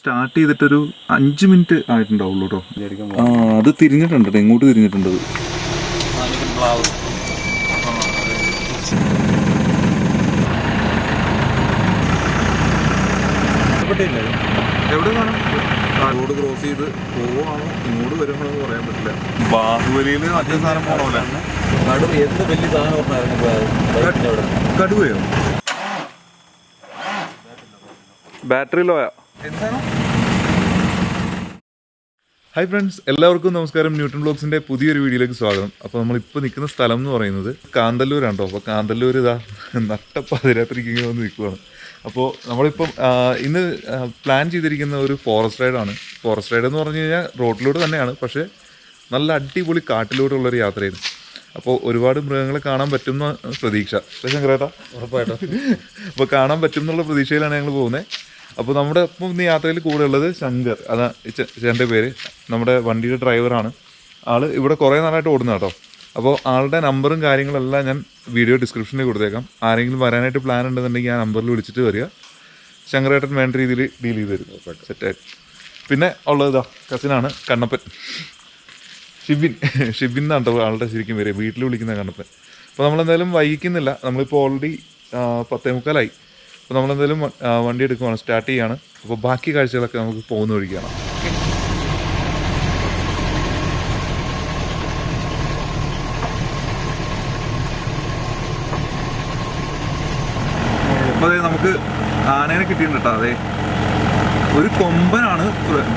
Start ചെയ്തിട്ടൊരു 5 minute ആയിട്ടുണ്ടാവുള്ളൂ കേട്ടോ. അത് തിരിഞ്ഞിട്ടുണ്ട്, എങ്ങോട്ട് തിരിഞ്ഞിട്ടുണ്ട്. എവിടെ കാണാം? റോഡ് ക്രോസ് ചെയ്ത് പോവാണോ ഇങ്ങോട്ട് വരുമ്പോഴെന്ന് പറയാൻ പറ്റില്ല. ബാഹുബലിയിൽ മറ്റേ സാധനം പോകണമല്ലേ? കടുവയോ? ബാറ്ററി ലോയാ? എന്താണ്? ഹായ് ഫ്രണ്ട്സ്, എല്ലാവർക്കും നമസ്കാരം. ന്യൂട്ടൺ ബ്ലോഗ്സിൻ്റെ പുതിയൊരു വീഡിയോയിലേക്ക് സ്വാഗതം. അപ്പോൾ നമ്മളിപ്പോൾ നിൽക്കുന്ന സ്ഥലം എന്ന് പറയുന്നത് കാന്തല്ലൂരാണ് കേട്ടോ. അപ്പോൾ കാന്തല്ലൂർ ഇതാ നട്ടപ്പാതിരാത്രിക്ക് ഇങ്ങനെ വന്ന് നിൽക്കുകയാണ്. അപ്പോൾ നമ്മളിപ്പം ഇന്ന് പ്ലാൻ ചെയ്തിരിക്കുന്ന ഒരു ഫോറസ്റ്റ് റൈഡാണ്. ഫോറസ്റ്റ് റൈഡ് എന്ന് പറഞ്ഞു കഴിഞ്ഞാൽ റോഡിലൂടെ തന്നെയാണ്, പക്ഷേ നല്ല അടിപൊളി കാട്ടിലൂടെയുള്ളൊരു യാത്രയായിരുന്നു. അപ്പോൾ ഒരുപാട് മൃഗങ്ങളെ കാണാൻ പറ്റുന്ന പ്രതീക്ഷ. ശങ്കരേട്ടാ ഉറപ്പായിട്ടും അപ്പോൾ കാണാൻ പറ്റും എന്നുള്ള പ്രതീക്ഷയിലാണ് ഞങ്ങൾ പോകുന്നത്. അപ്പോൾ നമ്മുടെ ഒപ്പം ഇന്ന് യാത്രയിൽ കൂടെ ഉള്ളത് ശങ്കർ, അതാ ചേട്ടൻ്റെ പേര്. നമ്മുടെ വണ്ടിയുടെ ഡ്രൈവറാണ് ആൾ. ഇവിടെ കുറേ നാളായിട്ട് ഓടുന്ന കേട്ടോ. അപ്പോൾ ആളുടെ നമ്പറും കാര്യങ്ങളെല്ലാം ഞാൻ വീഡിയോ ഡിസ്ക്രിപ്ഷനിൽ കൊടുത്തേക്കാം. ആരെങ്കിലും വരാനായിട്ട് പ്ലാൻ ഉണ്ടെന്നുണ്ടെങ്കിൽ ആ നമ്പറിൽ വിളിച്ചിട്ട് വരിക. ശങ്കരേട്ടൻ വേണ്ട രീതിയിൽ ഡീൽ ചെയ്ത് തരും സെറ്റായിട്ട്. പിന്നെ ഉള്ളത് ഇതാ കസിനാണ് കണ്ണപ്പൻ, ഷിബിൻ എന്നാണ് കേട്ടോ ആളുടെ ശരിക്കും പേര്. വീട്ടിൽ വിളിക്കുന്ന കണ്ണപ്പൻ. അപ്പോൾ നമ്മളെന്തായാലും വൈകിക്കുന്നില്ല. നമ്മളിപ്പോൾ ഓൾറെഡി 10:45. അപ്പോൾ നമ്മളെന്തായാലും വണ്ടി എടുക്കുവാണ്, സ്റ്റാർട്ട് ചെയ്യാണ്. അപ്പോൾ ബാക്കി കാഴ്ചകളൊക്കെ നമുക്ക് പോകുന്ന വഴിക്കാണ്. അപ്പോൾ അതെ നമുക്ക് ആനേനെ കിട്ടിയിട്ടുണ്ട് കേട്ടോ. അതെ, ഒരു കൊമ്പനാണ്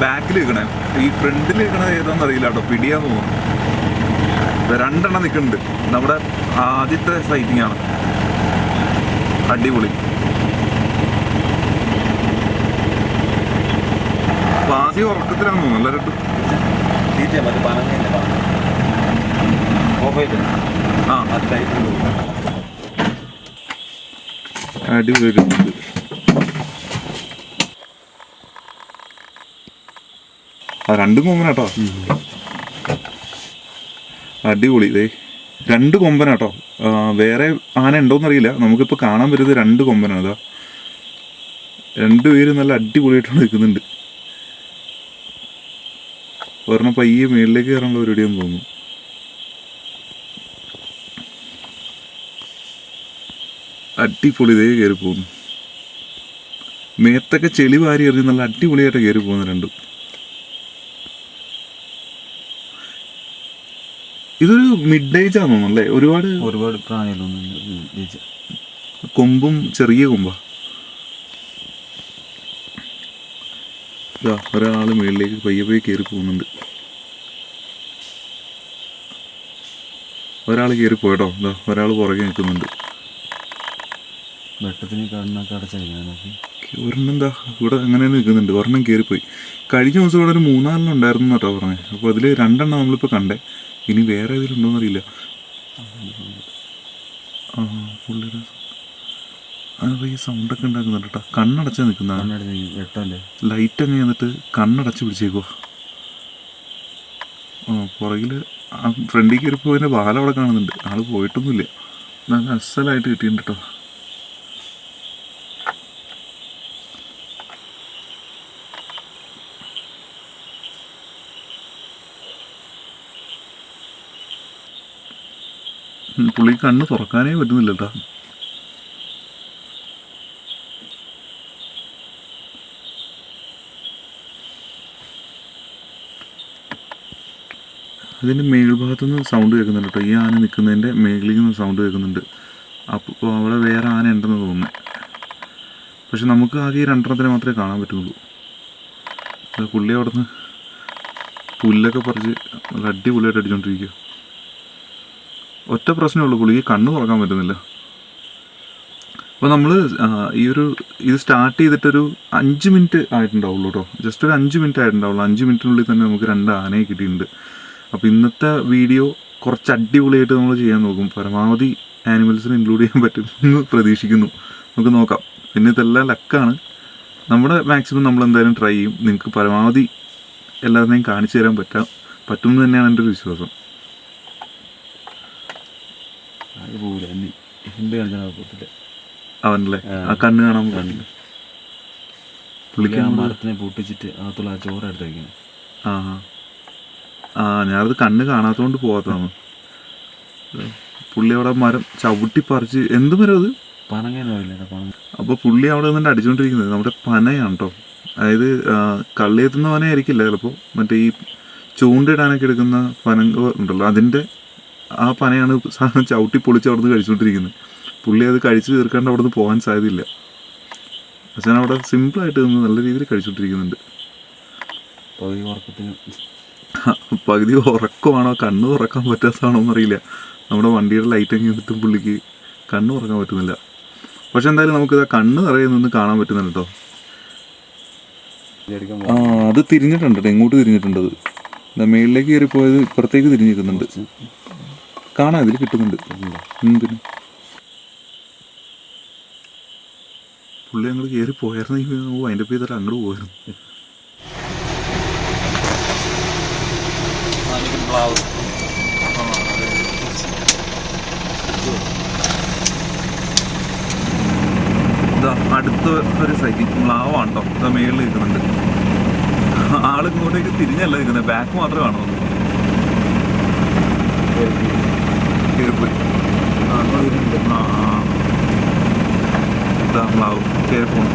ബാക്കിൽ നിൽക്കണേ. ഈ ഫ്രണ്ടിൽ നിൽക്കണത് ഏതാണെന്ന് അറിയില്ല കേട്ടോ, പിടിയാന്ന് തോന്നുന്നു. 2 എണ്ണം നിൽക്കുന്നുണ്ട്. നമ്മുടെ ആദ്യത്തെ സൈറ്റിംഗ് ആണ്. അടിപൊളി. വാസി ഉറക്കത്തിലാന്ന് തോന്നുന്നു എല്ലാവരും. അടിപൊളി. രണ്ടും കൊമ്പനാട്ടോ, അടിപൊളി. ഇതേ 2 കൊമ്പനാട്ടോ. വേറെ ആന ഉണ്ടോയെന്നറിയില്ല. നമുക്കിപ്പോൾ കാണാൻ പറ്റുന്നത് 2 കൊമ്പനാണ്. ഇതാ 2 പേര് നല്ല അടിപൊളിയായിട്ട് നിൽക്കുന്നുണ്ട്. ഒരെണ്ണം പയ്യെ മേളിലേക്ക് കയറാനുള്ള പരിപാടിയാന്ന് തോന്നുന്നു. അടിപൊളി. ഇതേ കയറി പോകുന്നു. മേത്തൊക്കെ ചെളി വാരി എറിഞ്ഞ് നല്ല അടിപൊളിയായിട്ട് കയറി പോകുന്നു 2. ഇതൊരു മിഡ് ഏജ് ആണെന്ന് തോന്നുന്നു അല്ലേ? ഒരുപാട് പ്രായമൊന്നും. കൊമ്പും ചെറിയ കൊമ്പാ. ഇതാ ഒരാൾ മേളിലേക്ക് പയ്യെ കയറി പോകുന്നുണ്ട്. ഒരാൾ കയറി പോയട്ടോ. ഇതാ ഒരാൾ പുറകെ നിൽക്കുന്നുണ്ട്. ഒരെണ്ണം എന്താ ഇവിടെ അങ്ങനെ നിൽക്കുന്നുണ്ട്. ഒരെണ്ണം കയറിപ്പോയി. കഴിഞ്ഞ ദിവസം ഇവിടെ ഒരു 3-4 ഉണ്ടായിരുന്നു കേട്ടോ പറഞ്ഞത്. അപ്പോൾ അതിൽ 2 എണ്ണം നമ്മളിപ്പോൾ കണ്ടേ. ഇനി വേറെ ഏതെങ്കിലും ഉണ്ടോയെന്നറിയില്ല. പുള്ളിയുടെ ഈ സൗണ്ടൊക്കെ ഉണ്ടാക്കുന്നുണ്ട് കേട്ടോ. കണ്ണടച്ചാൽ നിൽക്കുന്നതാണ്. ലൈറ്റ് അങ്ങ് എന്നിട്ട് കണ്ണടച്ച് പിടിച്ചേക്കോ. പുറകിൽ ഫ്രണ്ടിൽ കയറിപ്പോയതിൻ്റെ വാല അവിടെ കാണുന്നുണ്ട്. ആൾ പോയിട്ടൊന്നുമില്ല. നല്ല അസലായിട്ട് കിട്ടിയിട്ടുണ്ട് കേട്ടോ. പുള്ളി കണ്ണ് തുറക്കാനേ പറ്റുന്നില്ല കേട്ടോ. അതിൻ്റെ മേൽഭാഗത്തുനിന്ന് സൗണ്ട് കേൾക്കുന്നുണ്ട് കേട്ടോ. ഈ ആന നിൽക്കുന്നതിൻ്റെ മേളിൽ നിന്ന് സൗണ്ട് കേൾക്കുന്നുണ്ട്. അപ്പോൾ അവിടെ വേറെ ആന ഉണ്ടെന്ന് തോന്നുന്നത്. പക്ഷെ നമുക്ക് ആകെ 2 എണ്ണത്തിനെ മാത്രമേ കാണാൻ പറ്റുള്ളൂ. പുള്ളി അവിടെ നിന്ന് പുല്ലൊക്കെ പറിച്ച് നല്ല അടിപൊളിയായിട്ട് അടിച്ചുകൊണ്ടിരിക്കുക. ഒറ്റ പ്രശ്നമുള്ളൂ, പുള്ളിക്ക് കണ്ണ് തുറക്കാൻ പറ്റുന്നില്ല. അപ്പോൾ നമ്മൾ ഇത് സ്റ്റാർട്ട് ചെയ്തിട്ടൊരു 5 മിനിറ്റ് ആയിട്ടുണ്ടാവുള്ളൂ കേട്ടോ. ജസ്റ്റ് ഒരു 5 മിനിറ്റ് ആയിട്ടുണ്ടാവുള്ളൂ. 5 മിനിറ്റിനുള്ളിൽ തന്നെ നമുക്ക് 2 ആനയെ കിട്ടിയിട്ടുണ്ട്. അപ്പോൾ ഇന്നത്തെ വീഡിയോ കുറച്ച് അടിപൊളിയായിട്ട് നമ്മൾ ചെയ്യാൻ നോക്കും. പരമാവധി ആനിമൽസിനെ ഇൻക്ലൂഡ് ചെയ്യാൻ പറ്റുമെന്ന് പ്രതീക്ഷിക്കുന്നു. നമുക്ക് നോക്കാം. പിന്നെ ഇതെല്ലാം ലക്കാണ്. നമ്മുടെ മാക്സിമം നമ്മളെന്തായാലും ട്രൈ ചെയ്യും. നിങ്ങൾക്ക് പരമാവധി എല്ലാവരുടെയും കാണിച്ചു തരാൻ പറ്റുമെന്ന് തന്നെയാണ് എൻ്റെ ഒരു വിശ്വാസം. അവനല്ലേ ആ കണ്ണ് കാണാൻ കാണില്ല. പുള്ളിക്ക് മരത്തിനെ പൊട്ടിച്ചിട്ട് അകത്തുള്ള ആ ചോറ് എടുത്ത് വയ്ക്കുന്നത്. ആ ആ ഞാനത് കണ്ണ് കാണാത്തതുകൊണ്ട് പോകാത്തതാണ്. പുള്ളി അവിടെ മരം ചവിട്ടി പറിച്ച് എന്ത് മരം അത്? പനങ്ങയെന്ന് പറയില്ല പന. അപ്പോൾ പുള്ളി അവിടെ നിന്നിട്ട് അടിച്ചുകൊണ്ടിരിക്കുന്നത് നമ്മുടെ പനയാണ് കേട്ടോ. അതായത് കള്ളിയെത്തുന്ന പനയായിരിക്കില്ല ചിലപ്പോൾ, മറ്റേ ഈ ചൂണ്ടിടാനൊക്കെ എടുക്കുന്ന പന ഉണ്ടല്ലോ, അതിൻ്റെ ആ പനയാണ് സാധനം ചവിട്ടി പൊളിച്ച് അവിടെ നിന്ന് കഴിച്ചുകൊണ്ടിരിക്കുന്നത്. പുള്ളി അത് കഴിച്ച് തീർക്കാണ്ട് അവിടെ നിന്ന് പോകാൻ സാധ്യതയില്ല. പക്ഷേ അവിടെ സിമ്പിളായിട്ട് നിന്ന് നല്ല രീതിയിൽ കഴിച്ചുകൊണ്ടിരിക്കുന്നുണ്ട്. പകുതി ഉറക്കമാണോ കണ്ണ് തുറക്കാൻ പറ്റാത്തതാണോ എന്നറിയില്ല. നമ്മുടെ വണ്ടിയുടെ ലൈറ്റൊക്കെ എടുത്തും പുള്ളിക്ക് കണ്ണ് തുറക്കാൻ പറ്റുന്നില്ല. പക്ഷെ എന്തായാലും നമുക്കിത് കണ്ണ് നിറയെ നിന്ന് കാണാൻ പറ്റുന്നുണ്ട് കേട്ടോ. അത് തിരിഞ്ഞിട്ടുണ്ട് കേട്ടോ, എങ്ങോട്ട് തിരിഞ്ഞിട്ടുണ്ട്. അത് മേളിലേക്ക് കയറിപ്പോയത് ഇപ്പുറത്തേക്ക് തിരിഞ്ഞിരിക്കുന്നുണ്ട്. കാണാൻ ഇതിൽ കിട്ടുന്നുണ്ട്. പിന്നെ പുള്ളി അങ്ങോട്ട് കയറി പോയായിരുന്നെങ്കിൽ അതിൻ്റെ പേര് അങ്ങോട്ട് പോയായിരുന്നു. അടുത്ത ഒരു സൈക്കിൾ മ്ലാവാണ് കേട്ടോ. ഇതാ മേളിൽ നിൽക്കുന്നുണ്ട്. ആള് ഇങ്ങോട്ടേക്ക് തിരിഞ്ഞല്ല നിൽക്കുന്നത്, ബാക്ക് മാത്രമേ കാണുള്ളൂ. കയറിപ്പോയി. ഇതാ മ്ലാവ് കയറി പോകണം.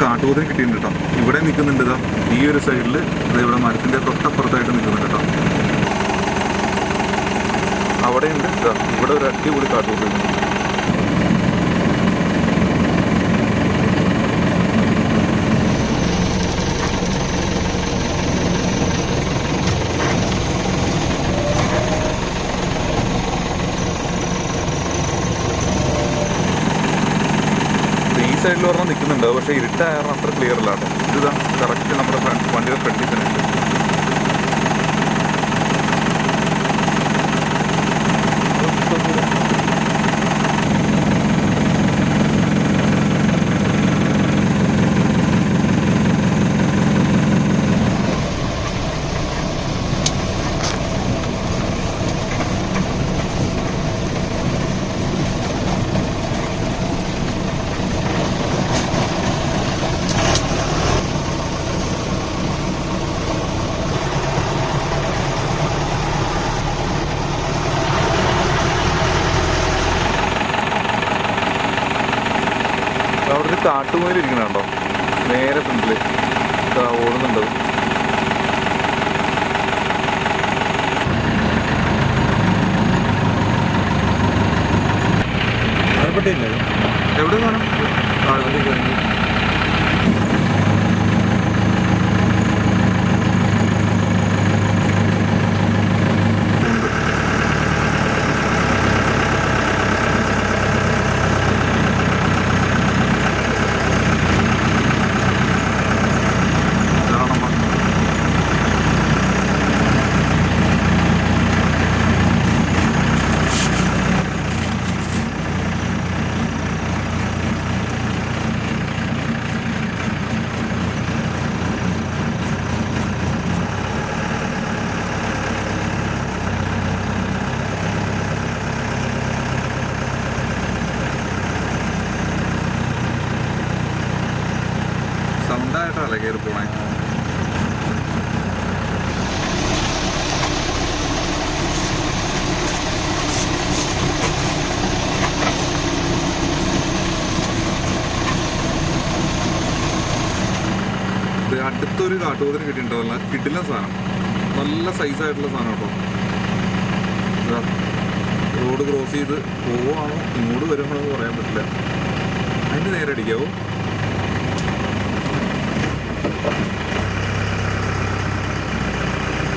കാട്ടുകൂതിന് കിട്ടിയിട്ടുണ്ട് കേട്ടോ. ഇവിടെ നിൽക്കുന്നുണ്ട് ഇതാ ഈ ഒരു സൈഡിൽ. ഇവിടെ മരത്തിൻ്റെ തൊട്ടപ്പുറത്തായിട്ട് നിൽക്കുന്നുണ്ട് കേട്ടോ. അവിടെയുണ്ട് ഇതാ ഇവിടെ ഒരു അടിപൊളി കാട്ടുകൂതി. സൈഡിൽ പറഞ്ഞാൽ നിൽക്കുന്നുണ്ട്, പക്ഷേ ഇരുട്ടായ കാരണം അത്ര ക്ലിയർ അല്ല കേട്ടോ. ഇതാ കറക്റ്റ് നമ്മുടെ വണ്ടിയുടെ ഫ്രണ്ടിൽ തന്നെ ഉണ്ട്. അവിടെ ഒരു കാട്ടുമുയലിരിക്കണുണ്ടോ നേരെ ഫ്രണ്ടിൽ ഓടുന്നുണ്ട്. എവിടെ കാണാം? സൗണ്ടായിട്ടല്ലേ കയറി പോണേ. അടുത്തൊരു കാട്ടുപോത്തിന് കിട്ടിയിട്ടുണ്ടോ? നല്ല കിട്ടില്ല സാധനം, നല്ല സൈസായിട്ടുള്ള സാധനം കേട്ടോ. റോഡ് ക്രോസ് ചെയ്ത് പോവാണോ ഇങ്ങോട്ട് വരുമ്പോഴെന്ന് പറയാൻ പറ്റില്ല. അതിന് നേരെ അടിക്കാവോ?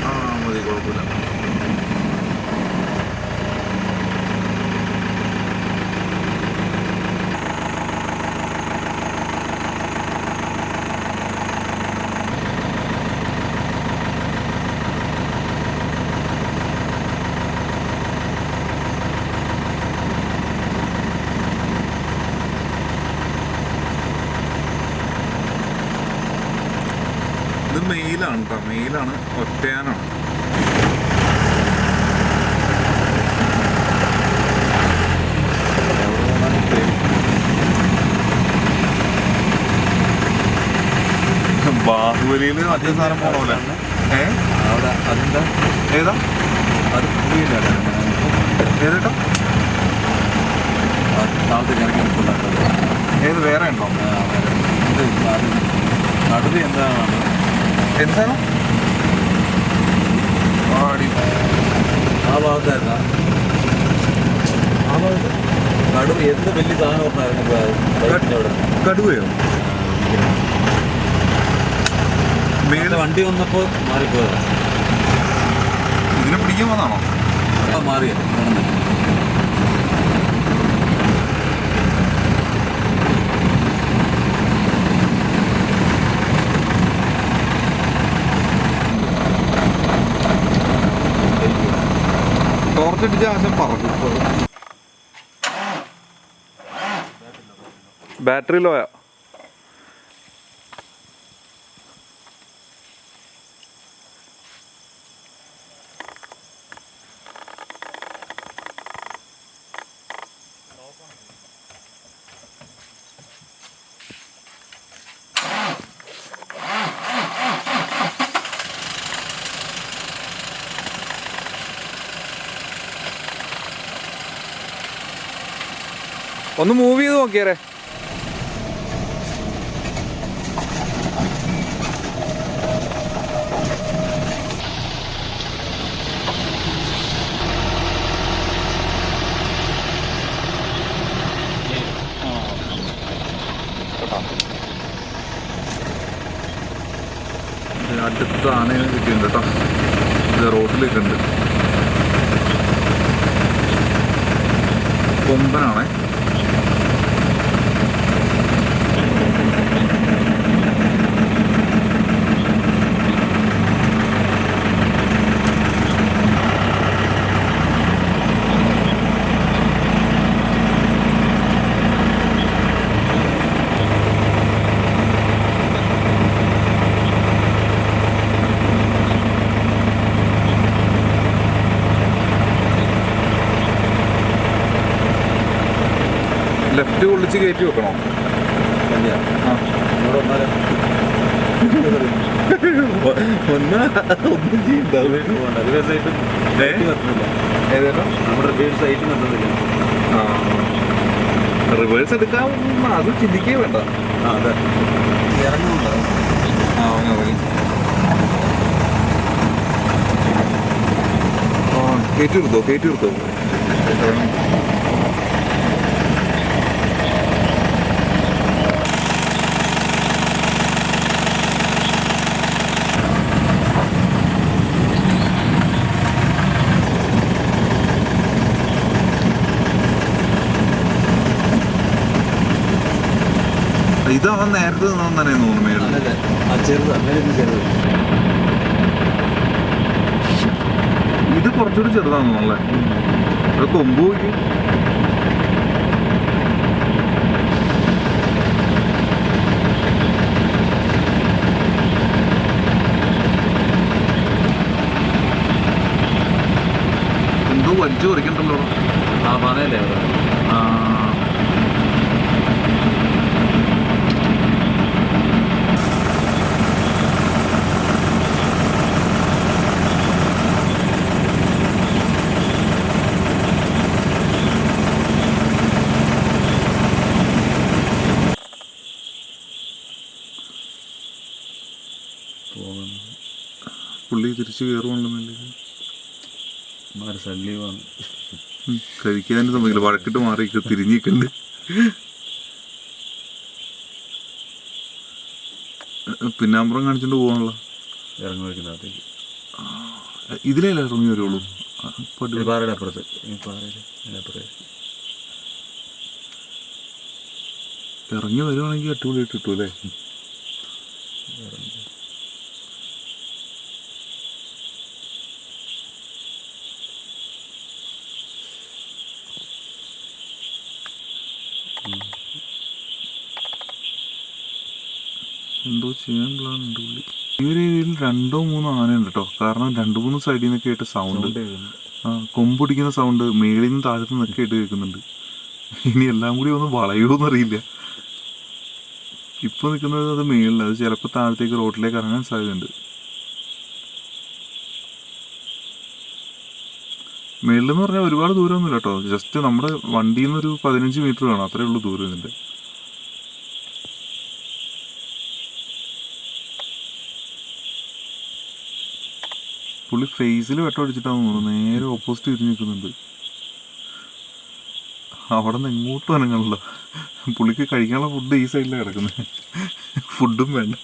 ആ മതി, കുഴപ്പമില്ല. ഇത് മെയിലാണ് കേട്ടോ, മെയിലാണ്, ഒറ്റയാനാണ്. ബാഹുബലിയിൽ മറ്റേ സാധനം പോണ അവിടെ അതെന്താ ഏതാ അത് ഏതേട്ടോ? താഴത്തേക്ക് ഇറങ്ങി നിൽക്കുന്നുണ്ട്. ഏത് വേറെ ഉണ്ടോ? നടുവ് എന്താണ് എന്താണ് ആ ഭാഗത്തായിരുന്ന ആ ഭാഗത്ത് നടുവ് എന്ത് വലിയ സാധനം പറഞ്ഞായിരുന്നു അവിടെ കടുവയോ? മേലെ വണ്ടി വന്നപ്പോൾ മാറിപ്പോയത്. ഇതിനെ പിടിക്കാൻ വന്നാണോ? മാറിയത് ടോർച്ചടിച്ച ആശം പറക്കും. ബാറ്ററി ലോയാ. ഒന്ന് മൂവ് ചെയ്ത് നോക്കിയാരേ. അടുത്ത ആനയെ കിട്ടിയിട്ടുണ്ട് കേട്ടോ. ഇത് റോഡിലേക്കുണ്ട്. കൊമ്പനാണേ. ലെഫ്റ്റ് കൊള്ളിച്ച് കയറ്റി വെക്കണോ? റിവേഴ്സ് എടുക്കാൻ അത് ചിന്തിക്കേ വേണ്ട. അതെ ഇറങ്ങുന്നുണ്ടോ? കയറ്റി നിർത്തോ, കയറ്റി നിർത്തോ. ഇതവൻ നേരത്തെ തന്നെ തോന്നുന്നു മേളിൽ. ഇത് കുറച്ചുകൂടി ചെറുതാണെന്ന് തോന്നുന്നല്ലേ. അത് കൊമ്പ് പോയി. എന്തോ വലിച്ചു പറിക്കണ്ടല്ലോ. ആ പനയല്ലേ? പുള്ളി തിരിച്ചു കയറുവാണെന്നുണ്ടെങ്കിൽ കഴിക്കാനും സമയമില്ല. വഴക്കിട്ട് മാറി തിരിഞ്ഞിട്ടുണ്ട്. പിന്നാമ്പുറം കാണിച്ചിട്ട് പോകാനുള്ള ഇറങ്ങി വയ്ക്കുന്നതിനകത്തേക്ക് ഇതിലല്ലേ ഇറങ്ങി വരുള്ളൂ. ഈ പാറയുടെ അപ്പുറത്ത്, ഈ പാറയുടെ അപ്പുറത്ത് ഇറങ്ങി വരുവാണെങ്കിൽ അടിപൊളിയായിട്ട് കിട്ടും അല്ലേ? എന്തോ ചെയ്യാൻ പ്ലാൻ ഉണ്ട് പുള്ളി. ഈ ഒരു ഏരിയയിൽ 2-3 ആനയുണ്ട് കേട്ടോ. കാരണം 2-3 സൈഡിൽ നിന്നൊക്കെ ആയിട്ട് സൗണ്ട്, കൊമ്പൊടിക്കുന്ന സൗണ്ട് മേളിൽ നിന്ന് താഴത്തു നിന്നൊക്കെ ആയിട്ട് കേൾക്കുന്നുണ്ട്. ഇനി എല്ലാം കൂടി ഒന്ന് വളയുമോന്ന് അറിയില്ല. ഇപ്പൊ നിൽക്കുന്നത് അത് മേളിൽ, അത് ചിലപ്പോൾ താഴത്തേക്ക് റോഡിലേക്ക് ഇറങ്ങാൻ സാധ്യതയുണ്ട്. മേളിലെന്ന് പറഞ്ഞാൽ ഒരുപാട് ദൂരമൊന്നുമില്ല കേട്ടോ. ജസ്റ്റ് നമ്മുടെ വണ്ടിയിൽ നിന്ന് ഒരു 15 മീറ്റർ വേണം, അത്രേ ഉള്ളൂ ദൂരം ഇതിൻ്റെ. പുള്ളി ഫേസിൽ വെട്ടമടിച്ചിട്ടാന്ന് തോന്നുന്നു. നേരെ ഓപ്പോസിറ്റ് തിരിഞ്ഞ് നിൽക്കുന്നുണ്ട്. അവിടെ നിന്ന് എങ്ങോട്ടും അനങ്ങണല്ലോ. പുള്ളിക്ക് കഴിക്കാനുള്ള ഫുഡ് ഈ സൈഡിലാണ് കിടക്കുന്നത്. ഫുഡും വേണ്ട,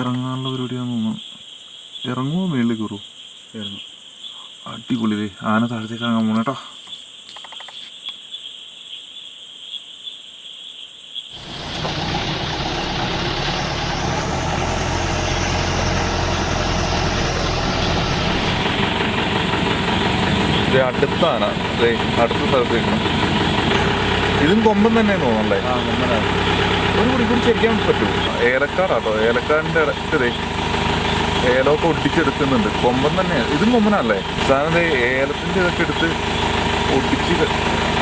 ഇറങ്ങാനുള്ള പരിപാടിയാന്ന് തോന്നുന്നു. ഇറങ്ങുമോ മേളിലേക്ക് കയറുമോ? അടിപൊളി. ആന താഴത്തേക്ക് ഇറങ്ങാൻ പോണേട്ടോ. അടുത്ത ആന അടുത്ത സ്ഥലത്തേക്ക്. ഇതും കൊമ്പൻ തന്നെയാണ് തോന്നല്ലേ? ഒരു മണിക്കൂർ ചെക്കാൻ പറ്റും. ഏലക്കാടാട്ടോ. ഏലക്കാടിന്റെ ഇടയ്ക്ക് ഏലമൊക്കെ ഒട്ടിച്ചെടുക്കുന്നുണ്ട്. കൊമ്പൻ തന്നെയാണ്. ഇതും കൊമ്പനല്ലേ? സാധനം ഏലത്തിന്റെ ഇതൊക്കെ എടുത്ത് ഒട്ടിച്ച്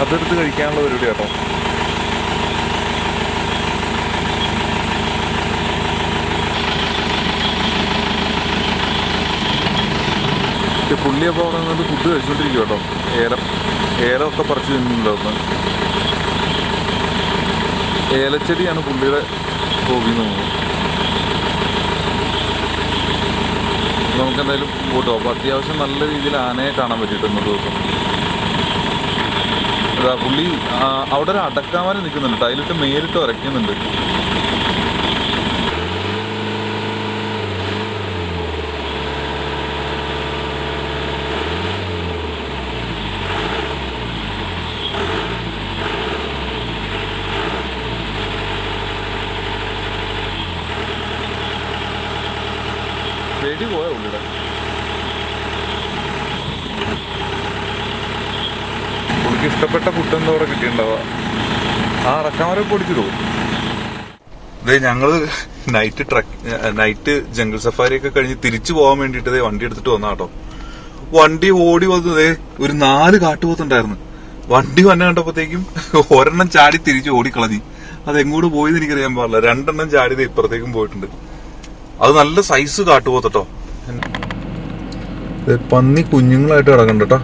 അതെടുത്ത് കഴിക്കാനുള്ള പരിപാടി കേട്ടോ. പുള്ളി അപ്പോൾ അവിടെ നിന്നിട്ട് ഫുഡ് കഴിച്ചുകൊണ്ടിരിക്കും കേട്ടോ. ഏലമൊക്കെ പറിച്ച് തിന്നുന്നുണ്ടോ. ഏലച്ചെടിയാണ് പുള്ളിയുടെ ഹോബി എന്ന് തോന്നുന്നു. നമുക്കെന്തായാലും പോട്ടോ. അപ്പോൾ അത്യാവശ്യം നല്ല രീതിയിൽ ആനയെ കാണാൻ പറ്റിയിട്ടുണ്ട് ദിവസം. അതാ പുള്ളി അവിടെ ഒരു അടക്കാമരം നിൽക്കുന്നുണ്ട്. അതിലിട്ട് മേലിട്ട് വരയ്ക്കുന്നുണ്ട്. പേടി പോയ പുള്ളിയുടെ. പുള്ളിക്ക് ഇഷ്ടപ്പെട്ട ഫുഡ് എന്തോ അവിടെ കിട്ടിയിട്ടുണ്ടാവുക. ആ അടക്കാമരം പൊടിച്ചിടുവോ? അതെ, ഞങ്ങള് നൈറ്റ് ജംഗിൾ സഫാരി ഒക്കെ കഴിഞ്ഞ് തിരിച്ചു പോകാൻ വേണ്ടിട്ട് വണ്ടി എടുത്തിട്ട് വന്നാ കേട്ടോ. വണ്ടി ഓടി വന്നതേ ഒരു 4 കാട്ടുപോത്തുണ്ടായിരുന്നു. വണ്ടി വന്നെ കണ്ടപ്പോഴത്തേക്കും ഒരെണ്ണം ചാടി തിരിച്ച് ഓടിക്കളഞ്ഞി. അതെങ്ങോട്ട് പോയെന്ന് എനിക്കറിയാൻ പാടില്ല. 2 എണ്ണം ചാടി ഇപ്പുറത്തേക്കും പോയിട്ടുണ്ട്. അത് നല്ല സൈസ് കാട്ടുപോത്തട്ടോ. പന്നി കുഞ്ഞുങ്ങളായിട്ട് കിടക്കണ്ട കേട്ടോ.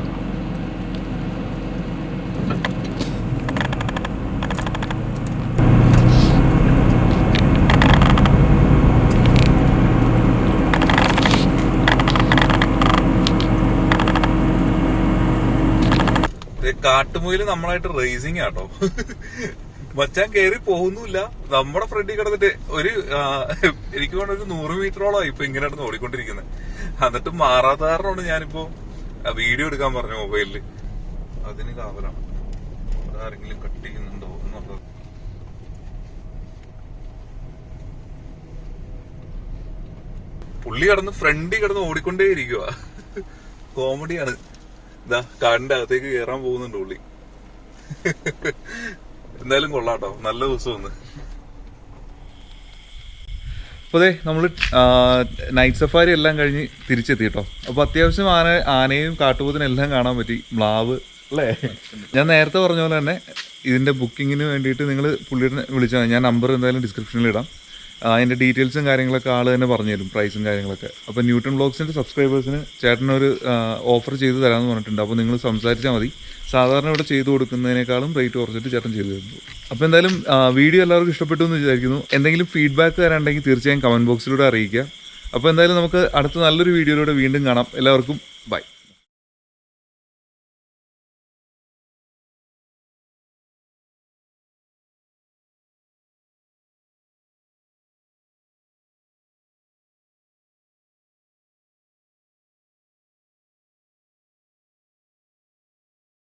കാട്ടുമുയില് നമ്മളായിട്ട് റേസിംഗ് ആട്ടോ. മച്ചാൻ കയറി പോകുന്നില്ല. നമ്മുടെ ഫ്രണ്ടിൽ കിടന്നിട്ട് എനിക്ക് വേണ്ട ഒരു 100 മീറ്ററോളം ഇപ്പൊ ഇങ്ങനെ നടന്ന് ഓടിക്കൊണ്ടിരിക്കുന്നത്. എന്നിട്ട് മാറാത്ത കാരണമാണ് ഞാനിപ്പോ വീഡിയോ എടുക്കാൻ പറഞ്ഞു മൊബൈലില്. അതിന് കാവലാണ്. ആരെങ്കിലും കട്ട് ചെയ്യുന്നുണ്ടോ എന്നുള്ളത്. പുള്ളി കിടന്ന് ഫ്രണ്ടിൽ കിടന്ന് ഓടിക്കൊണ്ടേ ഇരിക്കുക. കോമഡിയാണ്. ഇതാ കാടിന്റെ അകത്തേക്ക് കയറാൻ പോകുന്നുണ്ട് പുള്ളി. എന്തായാലും കൊള്ളാട്ടോ, നല്ല ദിവസം ഒന്ന്. അപ്പോൾ അതെ, നമ്മൾ നൈറ്റ് സഫാരി എല്ലാം കഴിഞ്ഞ് തിരിച്ചെത്തി കേട്ടോ. അപ്പോൾ അത്യാവശ്യം ആനയും കാട്ടുപോത്തിനെല്ലാം കാണാൻ പറ്റി. മ്ലാവ് അല്ലേ? ഞാൻ നേരത്തെ പറഞ്ഞ പോലെ തന്നെ ഇതിൻ്റെ ബുക്കിങ്ങിന് വേണ്ടിയിട്ട് നിങ്ങൾ പുള്ളിയുടെ വിളിച്ചാൽ ഞാൻ നമ്പർ എന്തായാലും ഡിസ്ക്രിപ്ഷനിൽ ഇടാം. അതിൻ്റെ ഡീറ്റെയിൽസും കാര്യങ്ങളൊക്കെ ആൾ തന്നെ പറഞ്ഞു തരും, പ്രൈസും കാര്യങ്ങളൊക്കെ. അപ്പോൾ ന്യൂട്ടൺ വ്ളോഗ്സിൻ്റെ സബ്സ്ക്രൈബേഴ്സിന് ചേട്ടനൊരു ഓഫർ ചെയ്ത് തരാമെന്ന് പറഞ്ഞിട്ടുണ്ട്. അപ്പോൾ നിങ്ങൾ സംസാരിച്ചാൽ മതി. സാധാരണ ഇവിടെ ചെയ്തു കൊടുക്കുന്നതിനേക്കാളും റേറ്റ് കുറച്ചിട്ട് ചേട്ടൻ ചെയ്തു തരുന്നു. അപ്പോൾ എന്തായാലും വീഡിയോ എല്ലാവർക്കും ഇഷ്ടപ്പെട്ടു എന്ന് വിചാരിക്കുന്നു. എന്തെങ്കിലും ഫീഡ്ബാക്ക് തരാനുണ്ടെങ്കിൽ തീർച്ചയായും കമൻറ്റ് ബോക്സിലൂടെ അറിയിക്കുക. അപ്പോൾ എന്തായാലും നമുക്ക് അടുത്ത നല്ലൊരു വീഡിയോയിലൂടെ വീണ്ടും കാണാം. എല്ലാവർക്കും ബൈ.